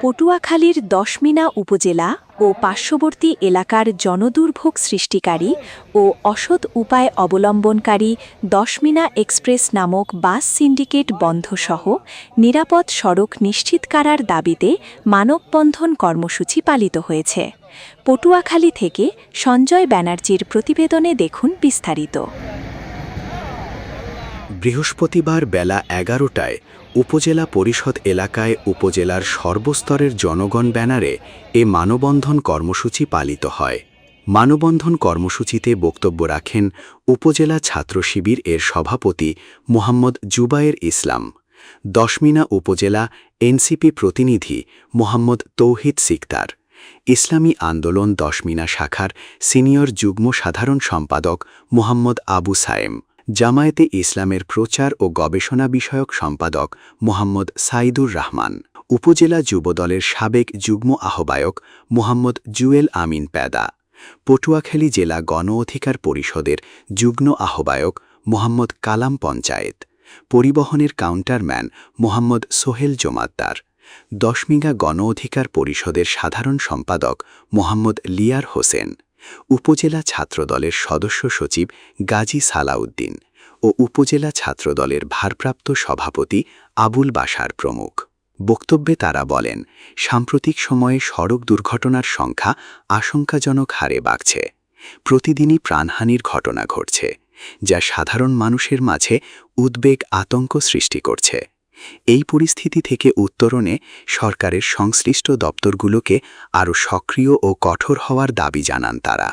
পটুয়াখালীর দশমিনা উপজেলা ও পার্শ্ববর্তী এলাকার জনদুর্ভোগ সৃষ্টিকারী ও অসৎ উপায় অবলম্বনকারী দশমিনা এক্সপ্রেস নামক বাস সিন্ডিকেট বন্ধসহ নিরাপদ সড়ক নিশ্চিত করার দাবিতে মানববন্ধন কর্মসূচি পালিত হয়েছে। পটুয়াখালী থেকে সঞ্জয় ব্যানার্জির প্রতিবেদনে দেখুন বিস্তারিত। বৃহস্পতিবার বেলা ১১টায় উপজেলা পরিষদ এলাকায় উপজেলার সর্বস্তরের জনগণ ব্যানারে এ মানববন্ধন কর্মসূচি পালিত হয়। মানববন্ধন কর্মসূচিতে বক্তব্য রাখেন উপজেলা ছাত্র শিবির এর সভাপতি মোহাম্মদ জুবায়ের ইসলাম, দশমিনা উপজেলা এনসিপি প্রতিনিধি মোহাম্মদ তৌহিদ সিকদার, ইসলামী আন্দোলন দশমিনা শাখার সিনিয়র যুগ্ম সাধারণ সম্পাদক মোহাম্মদ আবু সায়েম, জামায়াতে ইসলামের প্রচার ও গবেষণা বিষয়ক সম্পাদক মোহাম্মদ সাইদুর রহমান, উপজেলা যুবদলের সাবেক যুগ্ম আহ্বায়ক মোহাম্মদ জুয়েল আমিন প্যাদা, পটুয়াখালী জেলা গণ অধিকার পরিষদের যুগ্ম আহ্বায়ক মোহাম্মদ কালাম পঞ্চায়েত, পরিবহনের কাউন্টারম্যান মোহাম্মদ সোহেল জমাদ্দার, দশমিনা গণ অধিকার পরিষদের সাধারণ সম্পাদক মোহাম্মদ লিয়ার হোসেন, উপজেলা ছাত্রদলের সদস্য সচিব গাজী সালাউদ্দিন ও উপজেলা ছাত্রদলের ভারপ্রাপ্ত সভাপতি আবুল বাশার প্রমুখ। বক্তব্যে তারা বলেন, সাম্প্রতিক সময়ে সড়ক দুর্ঘটনার সংখ্যা আশঙ্কাজনক হারে বাড়ছে। প্রতিদিনই প্রাণহানির ঘটনা ঘটছে, যা সাধারণ মানুষের মাঝে উদ্বেগ আতঙ্ক সৃষ্টি করছে। এই পরিস্থিতি থেকে উত্তরণে সরকারের সংশ্লিষ্ট দপ্তরগুলোকে আরও সক্রিয় ও কঠোর হওয়ার দাবি জানান তারা।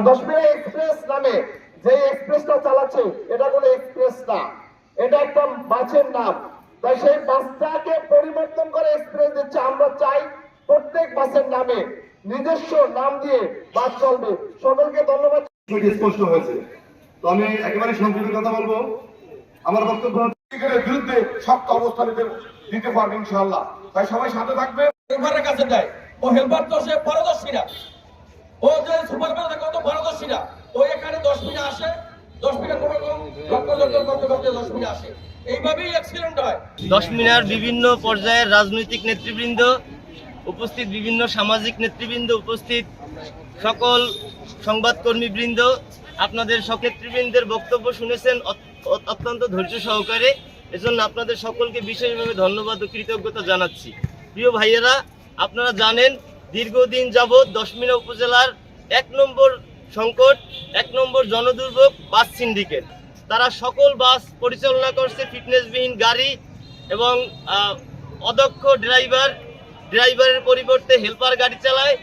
দশমিনা এক্সপ্রেস নামে যে এক্সপ্রেসটা চালাচ্ছে এটা কোনো এক্সপ্রেস না, এটা একটা বাসের নাম। তাই সেই বাসটাকে পরিবর্তন করে এক্সপ্রেস দিচ্ছে। আমরা চাই প্রত্যেক বাসের নামে নিজস্ব নাম দিয়ে বাস চলবে। সকলকে ধন্যবাদ। স্পষ্ট হয়েছে। তো আমি একেবারে সংক্ষেপে কথা বলবো। আমার বক্তব্য বিরুদ্ধে শক্ত অবস্থান দিতে পারবে ইনশাআল্লাহ। তাই সবাই সাথে থাকবে। হেল্পারের কাছে যায়, ও হেল্পার তো সে পারদর্শী না, ও যে সুপারভাইজার থাকে তো পারদর্শী না। ও এখানে 10 মিনিট আসে, 10 মিনিট কোনো লক্ষ লক্ষ করতে 10 মিনিট আসে, এইভাবেই অ্যাক্সিডেন্ট হয়। দশমিনার বিভিন্ন পর্যায়ের রাজনৈতিক নেতৃবৃন্দ উপস্থিত, বিভিন্ন সামাজিক নেতৃবৃন্দ উপস্থিত, সকল সংবাদকর্মীবৃন্দ, আপনাদের নেতৃবৃন্দের বক্তব্য শুনেছেন অত্যন্ত ধৈর্য সহকারে। এজন্য আপনাদের সকলকে বিশেষভাবে ধন্যবাদ ও কৃতজ্ঞতা জানাচ্ছি। প্রিয় ভাইয়েরা, আপনারা জানেন দীর্ঘদিন যাবৎ দশমিনা উপজেলার 1 নম্বর সংকট, 1 নম্বর জনদুর্ভোগ বাস সিন্ডিকেট। তারা সকল বাস পরিচালনা করছে ফিটনেসবিহীন গাড়ি এবং অদক্ষ ড্রাইভারের পরিবর্তে হেল্পার গাড়ি চালায়।